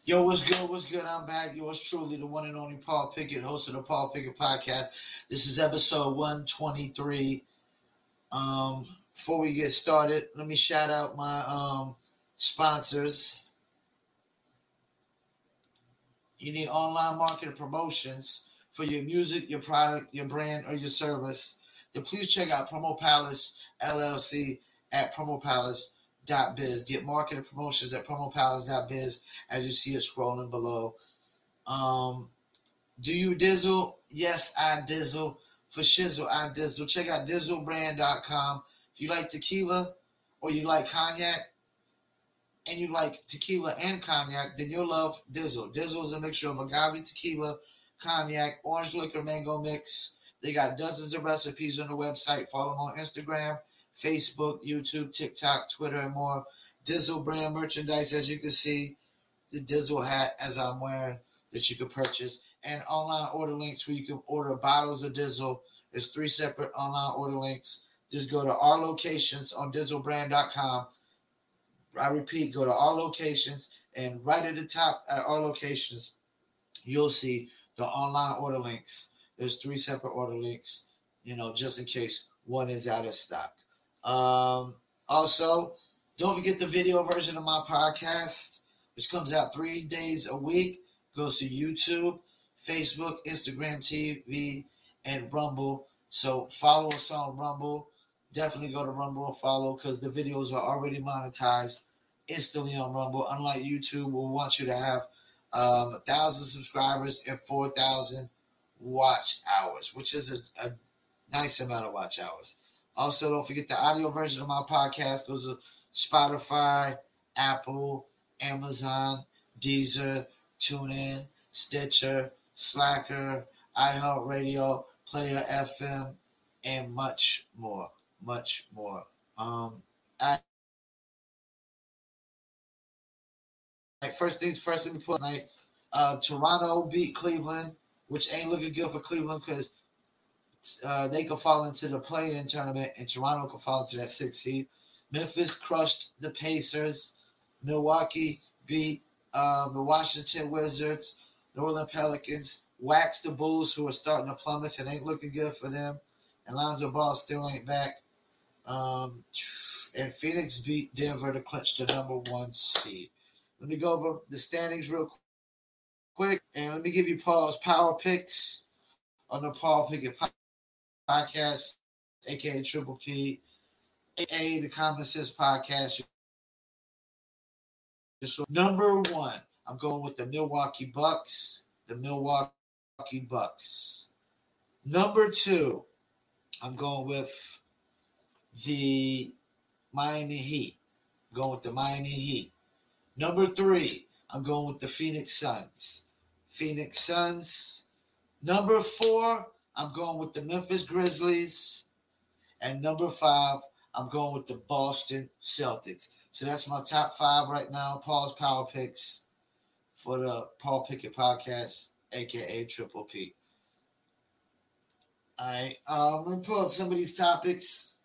Yo, what's good? What's good? I'm back. Yours truly, the one and only Paul Pickett, host of the Paul Pickett Podcast. This is episode 123. Before we get started, let me shout out my sponsors. You need online marketing promotions for your music, your product, your brand, or your service. Then please check out Promo Palace LLC at promopalace.biz. Get marketing promotions at promopalace.biz as you see it scrolling below. Do you dizzle? Yes, I dizzle. For shizzle, I dizzle. Check out dizzlebrand.com. If you like tequila or you like cognac and you like tequila and cognac, then you'll love Dizzle. Dizzle is a mixture of agave tequila, cognac, orange liquor, mango mix. They got dozens of recipes on the website. Follow them on Instagram, Facebook, YouTube, TikTok, Twitter, and more. Dizzle brand merchandise, as you can see, the Dizzle hat as I'm wearing that you can purchase, and online order links where you can order bottles of Dizzle. There's 3 separate online order links. Just go to our locations on dizzlebrand.com. I repeat, go to our locations, and right at the top at our locations, you'll see the online order links. There's 3 separate order links, just in case one is out of stock. Also, don't forget the video version of my podcast, which comes out 3 days a week. Goes to YouTube, Facebook, Instagram TV, and Rumble. So follow us on Rumble. Definitely go to Rumble and follow because the videos are already monetized instantly on Rumble. Unlike YouTube, we want you to have 1,000 subscribers and 4,000 watch hours, which is a nice amount of watch hours. Also, don't forget the audio version of my podcast goes to Spotify, Apple, Amazon, Deezer, TuneIn, Stitcher, Slacker, iHeartRadio, Player FM, and much more. Much more. First things first, let me put tonight. Toronto beat Cleveland, which ain't looking good for Cleveland because they could fall into the play-in tournament, and Toronto could fall into that 6th seed. Memphis crushed the Pacers. Milwaukee beat the Washington Wizards. New Orleans Pelicans waxed the Bulls, who are starting to plummet and ain't looking good for them. And Lonzo Ball still ain't back. And Phoenix beat Denver to clinch the number 1 seed. Let me go over the standings real quick, and let me give you Paul's power picks on the Paul Pickett Podcast, a.k.a. Triple P, a.k.a. the Common Sense Podcast. Number 1, I'm going with the Milwaukee Bucks. Number 2, I'm going with the Miami Heat. Number 3, I'm going with the Phoenix Suns. Number 4, I'm going with the Memphis Grizzlies. And number 5, I'm going with the Boston Celtics. So that's my top 5 right now. Paul's power picks for the Paul Pickett Podcast, a.k.a. Triple P. All right, let me pull up some of these topics.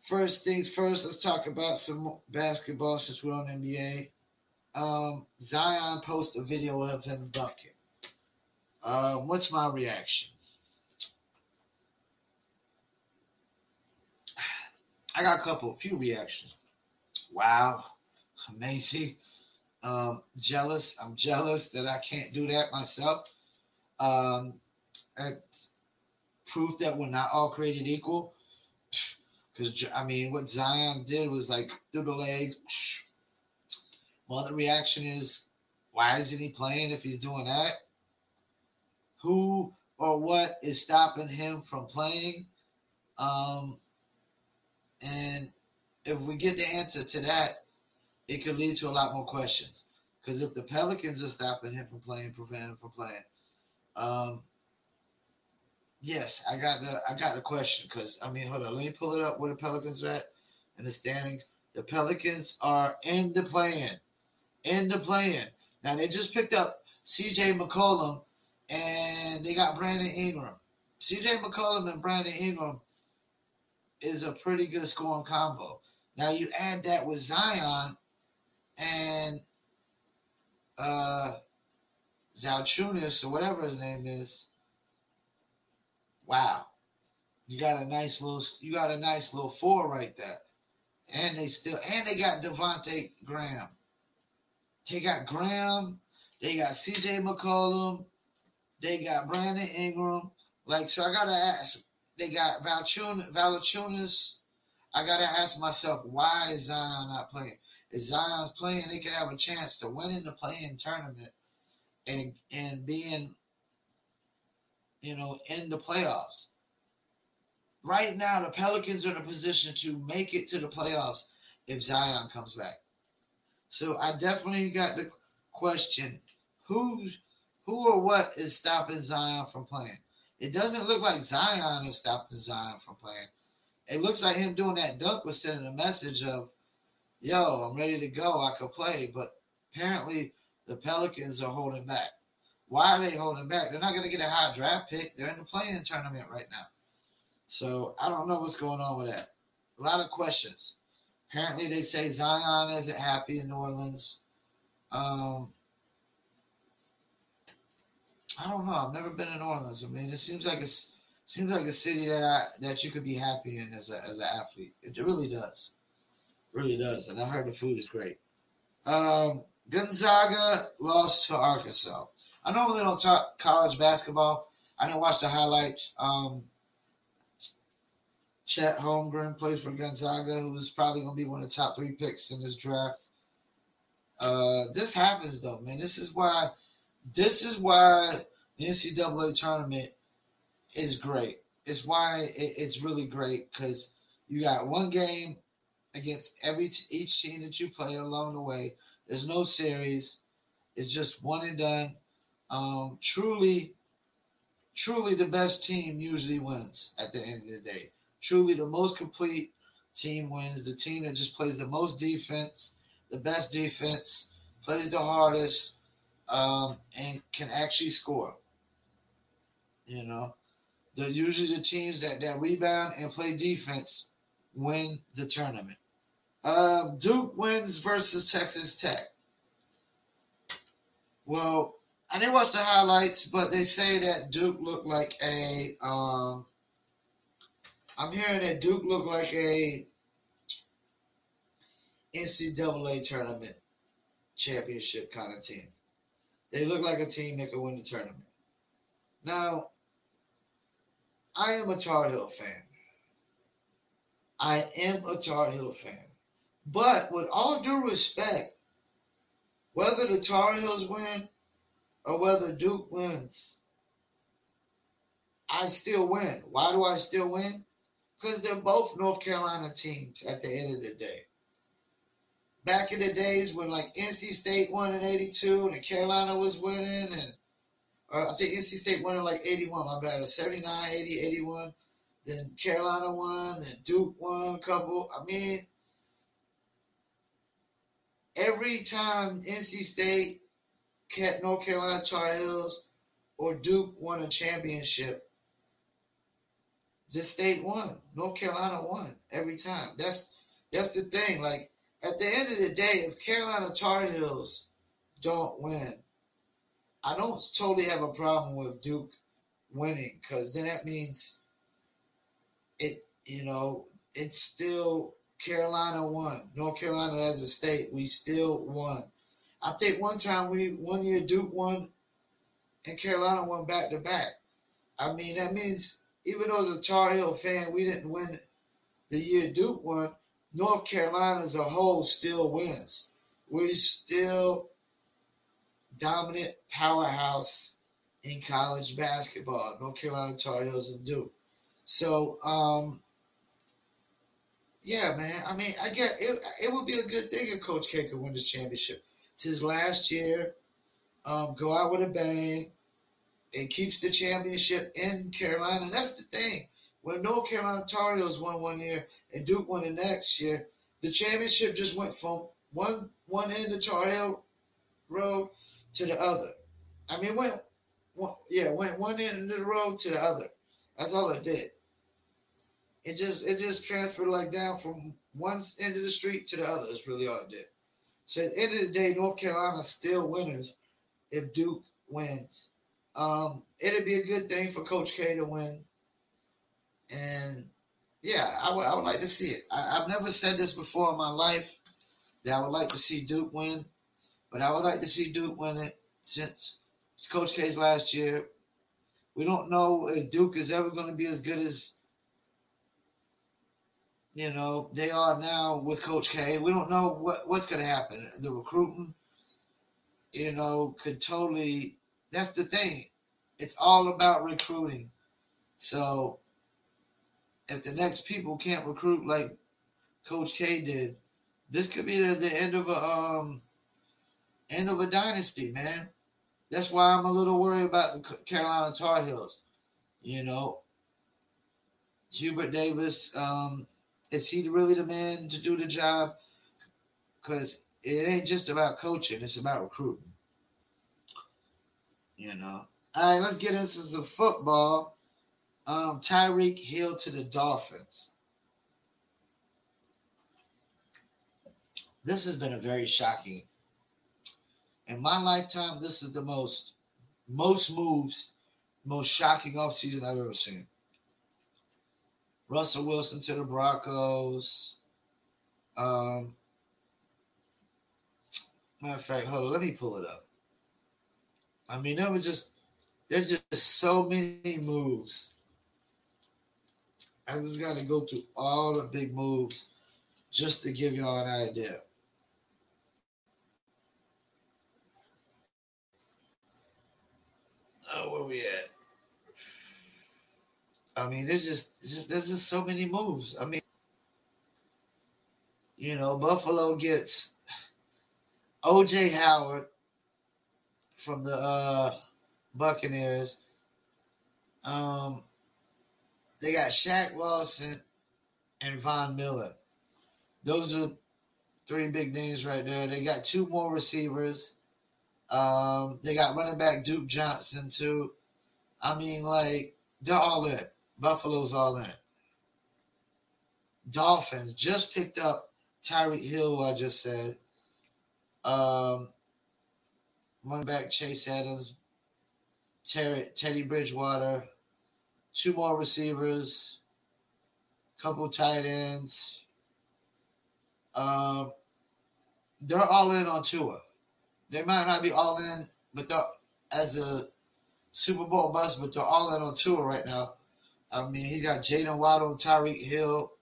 First things first, let's talk about some basketball since we're on NBA. Zion posted a video of him dunking. What's my reaction? I got a few reactions. Wow, amazing. Jealous. I'm jealous that I can't do that myself. It's proof that we're not all created equal. Because, what Zion did was like through the legs. My other reaction is, why isn't he playing if he's doing that? Who or what is stopping him from playing? And if we get the answer to that, it could lead to a lot more questions. Because if the Pelicans are stopping him from playing, preventing him from playing, yes, I got the question. Because hold on, let me pull it up where the Pelicans are at in the standings. The Pelicans are in the play-in. Now they just picked up C.J. McCollum, and they got Brandon Ingram. C.J. McCollum and Brandon Ingram is a pretty good scoring combo. Now you add that with Zion, and Zalchunas or whatever his name is. Wow, you got a nice little four right there, and they got Devontae Graham. They got Graham. They got C.J. McCollum. They got Brandon Ingram. Like, so I gotta ask. They got Valachunas. I gotta ask myself, why is Zion not playing? If Zion's playing, they could have a chance to win in the play-in tournament and being, in the playoffs. Right now, the Pelicans are in a position to make it to the playoffs if Zion comes back. So I definitely got the question, who or what is stopping Zion from playing? It doesn't look like Zion is stopping Zion from playing. It looks like him doing that dunk was sending a message of, yo, I'm ready to go. I could play. But apparently the Pelicans are holding back. Why are they holding back? They're not going to get a high draft pick. They're in the play-in tournament right now. So I don't know what's going on with that. A lot of questions. Apparently they say Zion isn't happy in New Orleans. I don't know. I've never been in New Orleans. I mean, it seems like a city that you could be happy in as an athlete. It really does. It really does. And I heard the food is great. Gonzaga lost to Arkansas. I normally don't talk college basketball. I didn't watch the highlights. Chet Holmgren plays for Gonzaga, who's probably going to be one of the top 3 picks in this draft. This happens, though, man. This is why the NCAA tournament is great. It's why it's really great, because you got one game against each team that you play along the way. There's no series. It's just one and done. Truly the best team usually wins at the end of the day. Truly the most complete team wins. The team that just plays the most defense, the best defense, plays the hardest, and can actually score. They're usually the teams that rebound and play defense win the tournament. Duke wins versus Texas Tech. Well, I didn't watch the highlights, but they say that Duke looked like I'm hearing that Duke looked like a NCAA tournament championship kind of team. They look like a team that could win the tournament. Now, I am a Tar Heel fan. But with all due respect, whether the Tar Heels win or whether Duke wins, I still win. Why do I still win? Because they're both North Carolina teams at the end of the day. Back in the days when NC State won in 82 and Carolina was winning, or I think NC State won in 81, my bad, 79, 80, 81. Then Carolina won, then Duke won a couple. I mean, every time NC State, North Carolina Tar Heels, or Duke won a championship, the state won. North Carolina won every time. That's the thing. At the end of the day, if Carolina Tar Heels don't win, I don't totally have a problem with Duke winning, because then that means it's still Carolina won. North Carolina as a state, we still won. I think one year Duke won and Carolina won back to back. I mean, that means even though as a Tar Heel fan, we didn't win the year Duke won, North Carolina as a whole still wins. We're still dominant powerhouse in college basketball, North Carolina Tar Heels and Duke. So, yeah, man. I mean, I get it. It would be a good thing if Coach K could win this championship. It's his last year. Go out with a bang. It keeps the championship in Carolina. And that's the thing. When North Carolina Tar Heels won one year and Duke won the next year, the championship just went from one end of Tar Heel road to the other. I mean, went one end of the road to the other. That's all it did. It just transferred down from one end of the street to the other. That's really all it did. So at the end of the day, North Carolina's still winners if Duke wins. It'd be a good thing for Coach K to win. And yeah, I would like to see it. I've never said this before in my life that I would like to see Duke win, but I would like to see Duke win it since it's Coach K's last year. We don't know if Duke is ever going to be as good as they are now with Coach K. We don't know what's going to happen. The recruiting, could totally. That's the thing. It's all about recruiting. So if the next people can't recruit like Coach K did, this could be the end of a dynasty, man. That's why I'm a little worried about the Carolina Tar Heels. Hubert Davis, is he really the man to do the job? Because it ain't just about coaching; it's about recruiting. All right, let's get into some football. Tyreek Hill to the Dolphins. This has been a very shocking. In my lifetime, this is the most moves, most shocking offseason I've ever seen. Russell Wilson to the Broncos. Matter of fact, hold on, let me pull it up. I mean, there's just so many moves. I just got to go through all the big moves just to give y'all an idea. Oh, where we at? I mean, there's just so many moves. I mean, Buffalo gets O.J. Howard from the Buccaneers. They got Shaq Lawson and Von Miller. Those are three big names right there. They got two more receivers. They got running back Duke Johnson too. I mean, they're all in. Buffalo's all in. Dolphins just picked up Tyreek Hill, I just said. Running back Chase Adams, Teddy Bridgewater, two more receivers, couple tight ends. They're all in on Tua. They might not be all in, but they're as a Super Bowl bust, but they're all in on Tua right now. I mean, he's got Jaden Waddle and Tyreek Hill.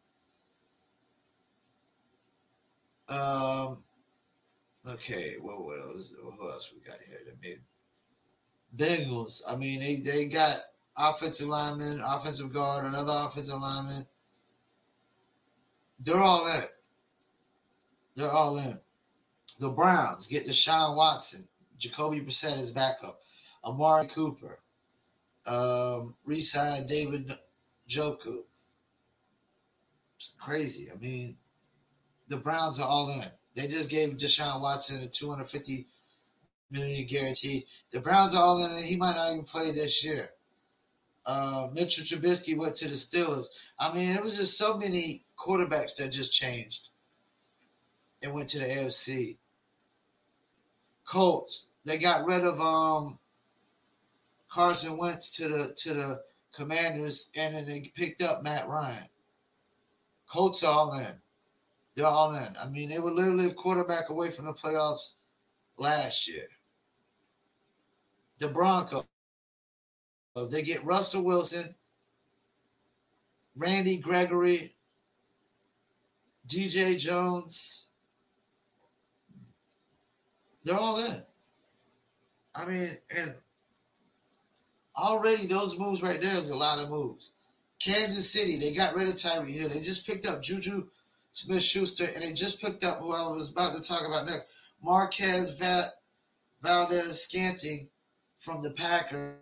Okay, what else we got here? Bengals. I mean, they got offensive lineman, offensive guard, another offensive lineman. They're all in. They're all in. The Browns get Deshaun Watson. Jacoby Brissett is backup. Amari Cooper. Re-signed David Njoku. It's crazy. I mean, the Browns are all in. They just gave Deshaun Watson a $250 million guarantee. The Browns are all in, and he might not even play this year. Mitchell Trubisky went to the Steelers. I mean, it was just so many quarterbacks that just changed and went to the AFC. Colts, they got rid of Carson Wentz to the Commanders, and then they picked up Matt Ryan. Colts are all in. They're all in. I mean, they were literally a quarterback away from the playoffs last year. The Broncos, they get Russell Wilson, Randy Gregory, DJ Jones. They're all in. I mean, and already those moves right there is a lot of moves. Kansas City, they got rid of Tyreek Hill. They just picked up Juju Smith-Schuster, and they just picked up who I was about to talk about next, Marquez Valdez-Scantling from the Packers,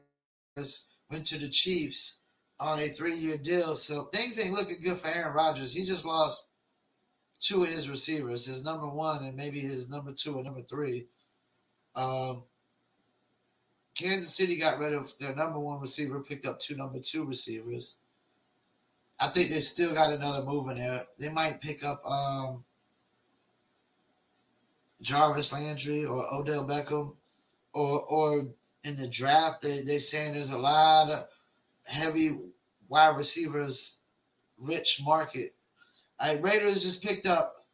went to the Chiefs on a 3-year deal. So things ain't looking good for Aaron Rodgers. He just lost two of his receivers, his number one and maybe his number two and number three. Kansas City got rid of their number one receiver, picked up two number two receivers. I think they still got another move in there. They might pick up Jarvis Landry or Odell Beckham, or in the draft, they saying there's a lot of heavy wide receivers, rich market. Raiders just picked up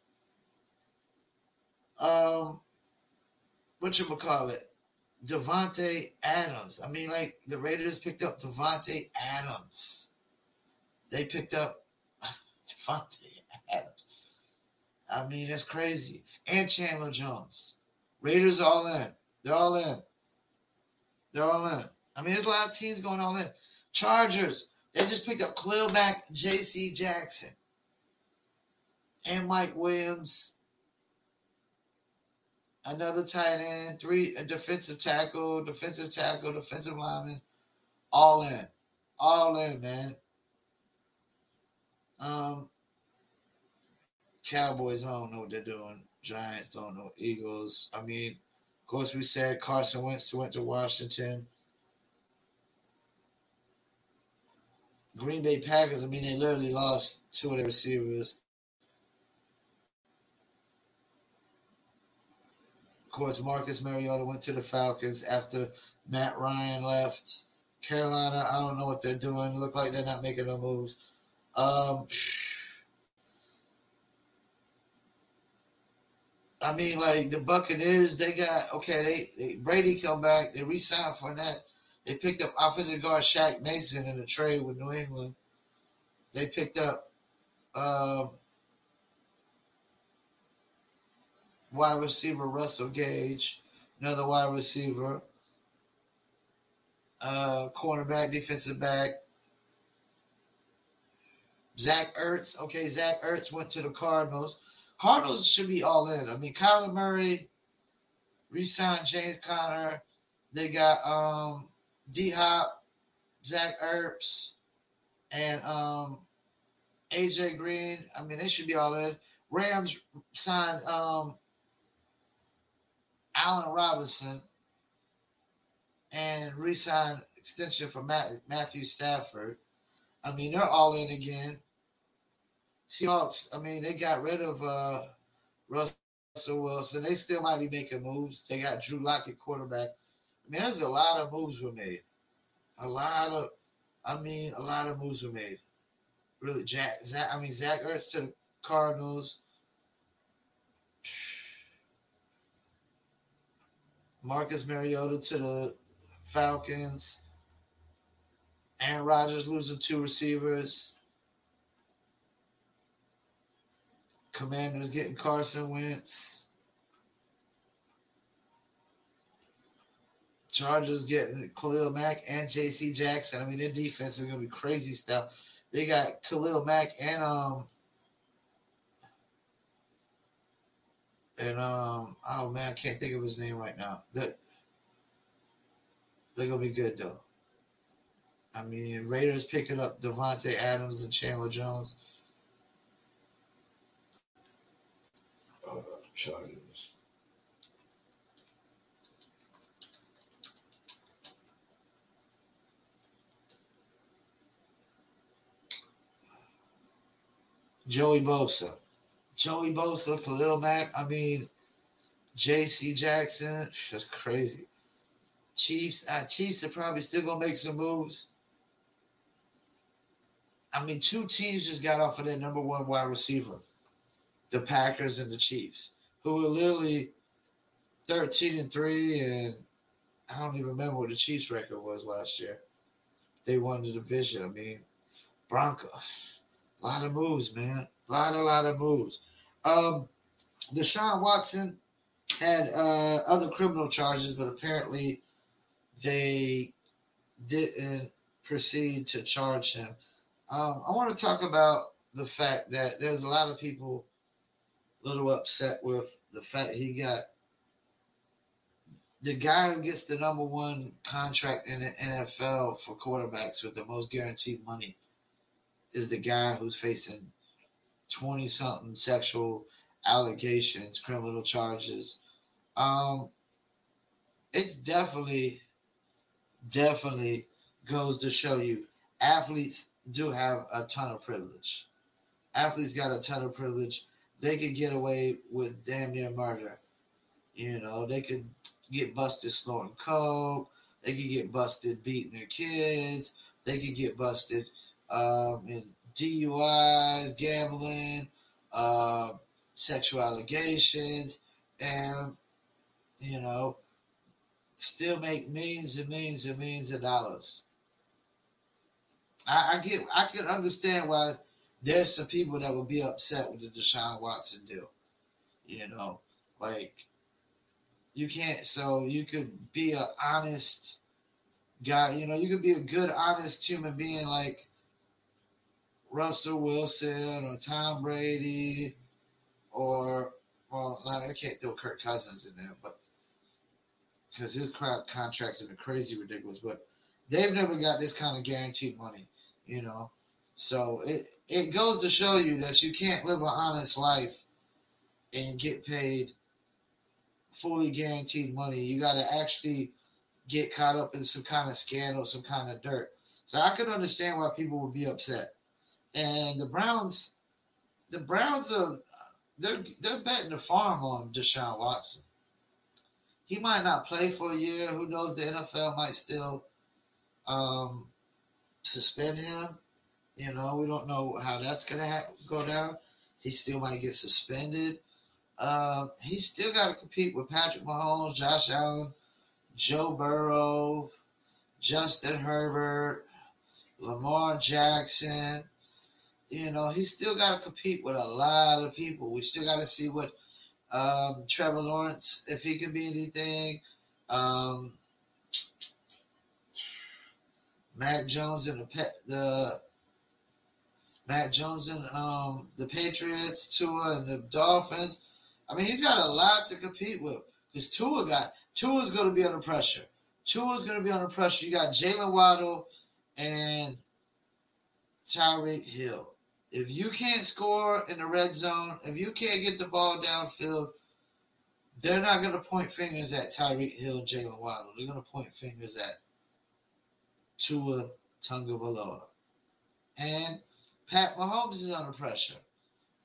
whatchamacallit, Devontae Adams. I mean, like, the Raiders picked up Devontae Adams. They picked up Devontae Adams. I mean, that's crazy. And Chandler Jones. Raiders are all in. They're all in. They're all in. I mean, there's a lot of teams going all in. Chargers, they just picked up Khalil Mack, J.C. Jackson, and Mike Williams. Another tight end, a defensive tackle, defensive lineman. All in. All in, man. Cowboys, I don't know what they're doing. Giants, don't know. Eagles. I mean, of course, we said Carson Wentz went to Washington. Green Bay Packers, I mean, they literally lost two of their receivers. Of course, Marcus Mariota went to the Falcons after Matt Ryan left. Carolina, I don't know what they're doing. Look like they're not making no moves. I mean, like, the Buccaneers, they got, okay, they Brady come back. They re-signed Fournette. They picked up offensive guard Shaq Mason in a trade with New England. They picked up wide receiver Russell Gage, another wide receiver, cornerback, defensive back. Zach Ertz. Okay, Zach Ertz went to the Cardinals. Cardinals should be all in. I mean, Kyler Murray re-signed James Conner. They got D-Hop, Zach Ertz, and AJ Green. I mean, they should be all in. Rams signed Allen Robinson and re-signed extension for Matthew Stafford. I mean, they're all in again. Seahawks, I mean, they got rid of Russell Wilson. They still might be making moves. They got Drew Lock at quarterback. I mean, there's a lot of moves were made. A lot of moves were made. Really, Zach Ertz to the Cardinals. Marcus Mariota to the Falcons. Aaron Rodgers losing two receivers. Commanders getting Carson Wentz. Chargers getting Khalil Mack and J.C. Jackson. I mean, their defense is going to be crazy stuff. They got Khalil Mack and oh man, I can't think of his name right now. They're going to be good, though. I mean, Raiders picking up Devontae Adams and Chandler Jones. Chargers. Joey Bosa, Khalil Mack. I mean, J.C. Jackson. That's crazy. Chiefs are probably still gonna make some moves. I mean, two teams just got off of their number one wide receiver, the Packers and the Chiefs, who were literally 13-3, and I don't even remember what the Chiefs' record was last year. They won the division. I mean, Broncos. A lot of moves, man. A lot of moves. Deshaun Watson had other criminal charges, but apparently they didn't proceed to charge him. I want to talk about the fact that there's a lot of people a little upset with the fact he got the guy who gets the number one contract in the NFL for quarterbacks with the most guaranteed money is the guy who's facing 20-something sexual allegations, criminal charges. It's definitely goes to show you athletes do have a ton of privilege. Athletes got a ton of privilege. They could get away with damn near murder. You know, they could get busted snorting coke. They could get busted beating their kids. They could get busted in DUIs, gambling, uh, sexual allegations, and you know, still make millions and millions and millions of dollars. I can understand why there's some people that would be upset with the Deshaun Watson deal. You know, like you can't. So you could be an honest guy. You know, you could be a good, honest human being like Russell Wilson or Tom Brady or well, I can't throw Kirk Cousins in there, but because his contracts are crazy ridiculous. But they've never got this kind of guaranteed money. You know, so it goes to show you that you can't live an honest life and get paid fully guaranteed money. You got to actually get caught up in some kind of scandal, some kind of dirt. So I can understand why people would be upset. And the Browns are they're betting the farm on Deshaun Watson. He might not play for a year. Who knows? The NFL might still suspend him. You know, we don't know how that's going to go down. He still might get suspended. He's still got to compete with Patrick Mahomes, Josh Allen, Joe Burrow, Justin Herbert, Lamar Jackson. You know, he's still got to compete with a lot of people. We still got to see what Trevor Lawrence, if he can be anything. Mac Jones and the Patriots, Tua and the Dolphins. I mean, he's got a lot to compete with because Tua's going to be under pressure. Tua's going to be under pressure. You got Jalen Waddle and Tyreek Hill. If you can't score in the red zone, if you can't get the ball downfield, they're not going to point fingers at Tyreek Hill, Jalen Waddle. They're going to point fingers at Tua Tagovailoa. And Pat Mahomes is under pressure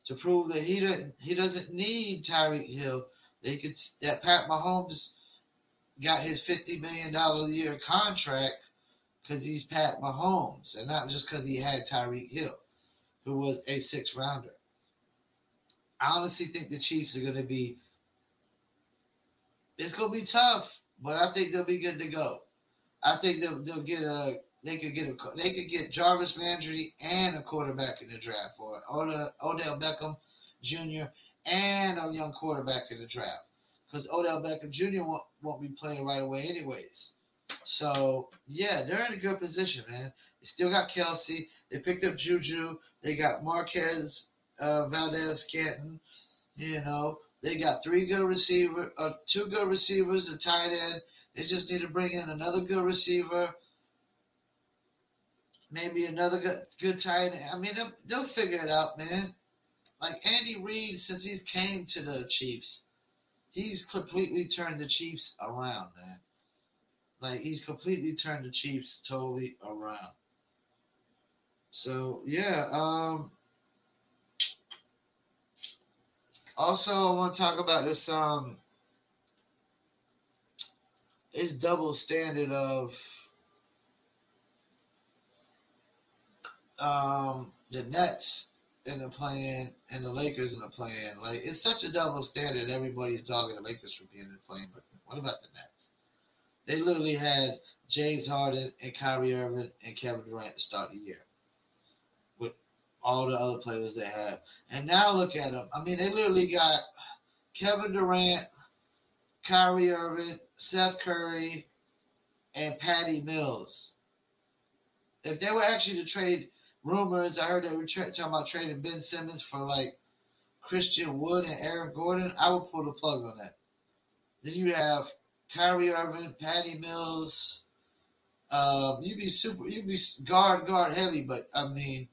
to prove that he doesn't need Tyreek Hill. That Pat Mahomes got his $50 million a year contract because he's Pat Mahomes and not just because he had Tyreek Hill, who was a 6th rounder. I honestly think the Chiefs are going to be – it's going to be tough, but I think they'll be good to go. I think they'll get they could get Jarvis Landry and a quarterback in the draft, or Odell Beckham Jr. and a young quarterback in the draft, because Odell Beckham Jr. won't be playing right away anyways. So yeah, they're in a good position, man. They still got Kelsey. They picked up Juju. They got Marquez Valdez-Scantling. You know, they got 2 good receivers, a tight end. They just need to bring in another good receiver, maybe another good tight end. I mean, they'll figure it out, man. Like Andy Reid, since he's came to the Chiefs, he's completely turned the Chiefs around, man. Like, he's completely turned the Chiefs totally around. So, yeah. Also, I want to talk about this double standard of the Nets in the play-in and the Lakers in the play-in. Like, it's such a double standard. Everybody's dogging the Lakers for being in the play-in, but what about the Nets? They literally had James Harden and Kyrie Irving and Kevin Durant to start the year with all the other players they have. And now look at them. I mean, they literally got Kevin Durant, Kyrie Irving, Seth Curry, and Patty Mills. If they were actually to trade rumors, I heard they were talking about trading Ben Simmons for like Christian Wood and Eric Gordon, I would pull the plug on that. Then you'd have Kyrie Irving, Patty Mills. You'd be guard heavy, but I mean,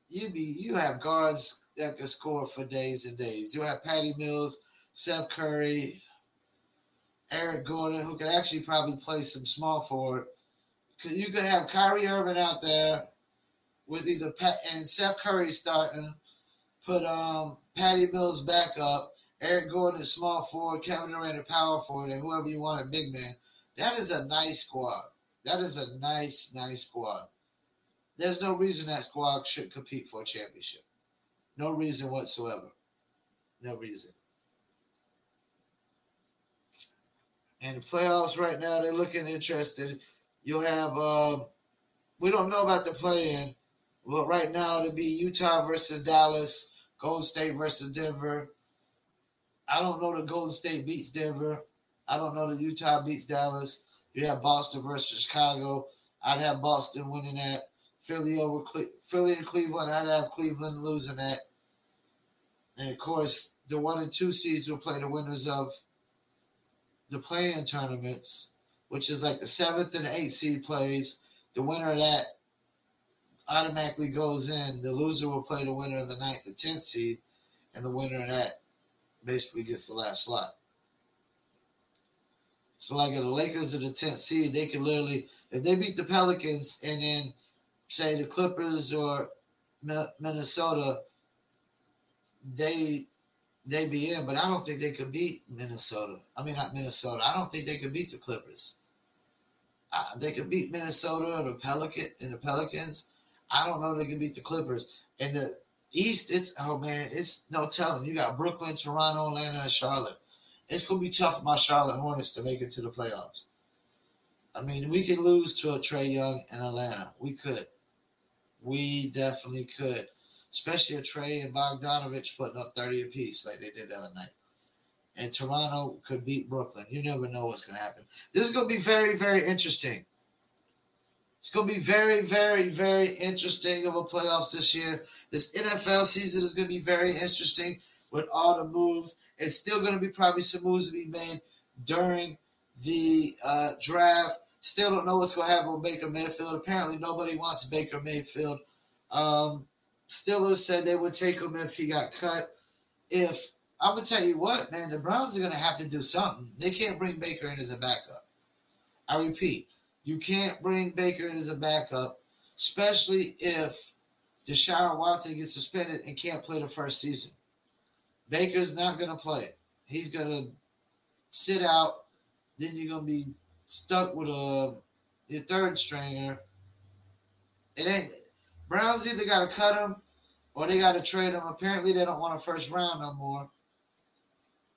you have guards that can score for days and days. You have Patty Mills, Seth Curry, Eric Gordon, who could actually probably play some small forward. You could have Kyrie Irving out there with either and Seth Curry starting, put Patty Mills back up, Eric Gordon at small forward, Kevin Durant at power forward, and whoever you want at big man. That is a nice squad. That is a nice squad. There's no reason that squad should compete for a championship. No reason whatsoever. No reason. And the playoffs right now, they're looking interested. You'll have, we don't know about the play-in, but right now it'll be Utah versus Dallas, Golden State versus Denver. I don't know that Golden State beats Denver. I don't know that Utah beats Dallas. You have Boston versus Chicago. I'd have Boston winning that. Philly and Cleveland. I'd have Cleveland losing that. And, of course, the 1 and 2 seeds will play the winners of the play-in tournaments, which is like the 7th and the 8th seed plays. The winner of that automatically goes in. The loser will play the winner of the 9th and 10th seed, and the winner of that basically gets the last slot. So, like, if the Lakers are the 10th seed, they can literally, if they beat the Pelicans and then, say, the Clippers or Minnesota, they be in, but I don't think they could beat Minnesota. I mean, not Minnesota. I don't think they could beat the Clippers. They could beat Minnesota or the Pelicans. I don't know if they can beat the Clippers. And the East, it's no telling. You got Brooklyn, Toronto, Atlanta, and Charlotte. It's going to be tough for my Charlotte Hornets to make it to the playoffs. I mean, we could lose to a Trae Young in Atlanta. We could. We definitely could. Especially a Trae and Bogdanovich putting up 30 apiece like they did the other night. And Toronto could beat Brooklyn. You never know what's going to happen. This is going to be very, very interesting. It's going to be very, very, very interesting of a playoffs this year. This NFL season is going to be very interesting with all the moves. It's still going to be probably some moves to be made during the draft. Still don't know what's going to happen with Baker Mayfield. Apparently nobody wants Baker Mayfield. Steelers said they would take him if he got cut. I'm going to tell you what, man, the Browns are going to have to do something. They can't bring Baker in as a backup. I repeat, you can't bring Baker in as a backup, especially if Deshaun Watson gets suspended and can't play the first season. Baker's not going to play. He's going to sit out. Then you're going to be stuck with your third stringer. Browns either got to cut him or they got to trade him. Apparently, they don't want a first round no more.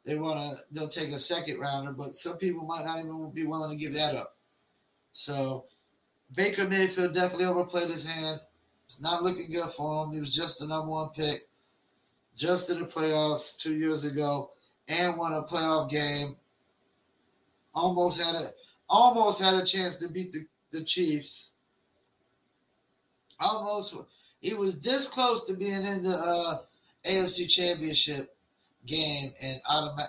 They'll take a second rounder, but some people might not even be willing to give that up. So, Baker Mayfield definitely overplayed his hand. It's not looking good for him. He was just the number 1 pick, just in the playoffs 2 years ago, and won a playoff game. Almost had a chance to beat the Chiefs. Almost, he was this close to being in the AFC Championship game, and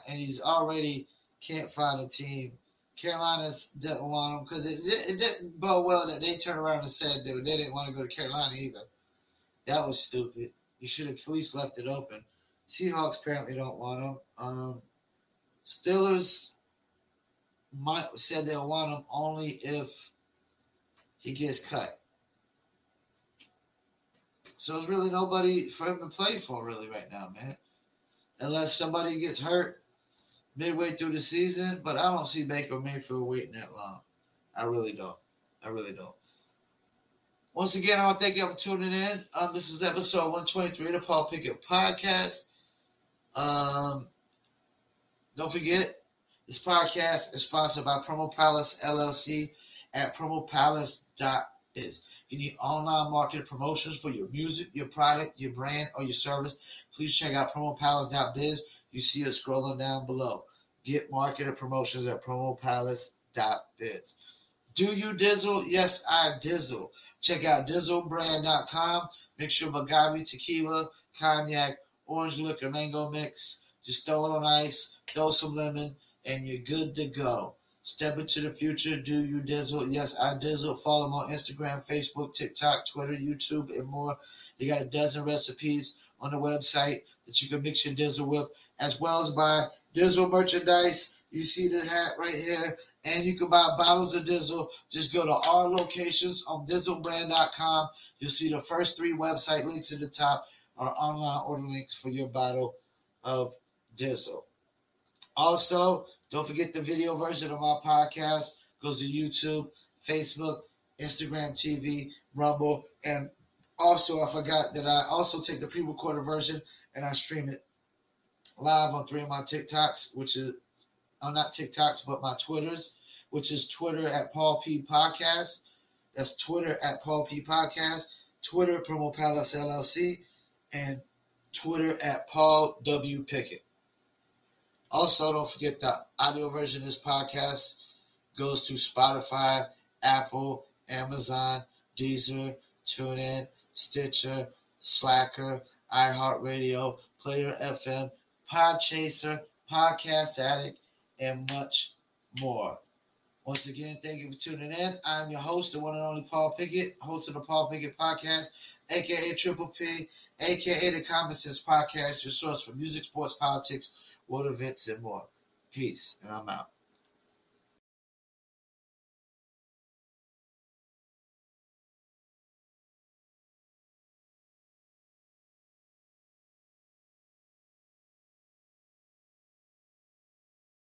he's already can't find a team. Carolina didn't want him because it didn't bode well that they turned around and said they didn't want to go to Carolina either. That was stupid. You should have at least left it open. Seahawks apparently don't want him. Steelers said they'll want him only if he gets cut. So there's really nobody for him to play for really right now, man. Unless somebody gets hurt midway through the season. But I don't see Baker Mayfield waiting that long. I really don't. Once again, I want to thank you for tuning in. This is episode 123 of the Paul Pickett Podcast. Don't forget, this podcast is sponsored by Promo Palace LLC at promopalace.biz. If you need online marketing promotions for your music, your product, your brand, or your service, please check out promopalace.biz. You see it scrolling down below. Get marketing promotions at promopalace.biz. Do you dizzle? Yes, I dizzle. Check out dizzlebrand.com. Make sure agave tequila, cognac, orange liquor, mango mix. Just throw it on ice, throw some lemon, and you're good to go. Step into the future. Do you dizzle? Yes, I dizzle. Follow them on Instagram, Facebook, TikTok, Twitter, YouTube, and more. They got a dozen recipes on the website that you can mix your dizzle with, as well as buy dizzle merchandise. You see the hat right here, and you can buy bottles of dizzle. Just go to our locations on dizzlebrand.com. You'll see the first 3 website links at the top are online order links for your bottle of Dizzle. Also, don't forget the video version of my podcast goes to YouTube, Facebook, Instagram TV, Rumble, and also I forgot that I also take the pre-recorded version and I stream it live on 3 of my TikToks, which is not TikToks, but my Twitters, which is Twitter at Paul P Podcast. That's Twitter at Paul P Podcast, Twitter Promo Palace LLC, and Twitter at Paul W Pickett. Also, don't forget the audio version of this podcast goes to Spotify, Apple, Amazon, Deezer, TuneIn, Stitcher, Slacker, iHeartRadio, Player FM, Podchaser, Podcast Addict, and much more. Once again, thank you for tuning in. I'm your host, the one and only Paul Pickett, host of the Paul Pickett Podcast, a.k.a. Triple P, a.k.a. the Common Sense Podcast, your source for music, sports, politics, world events, and more. Peace, and I'm out.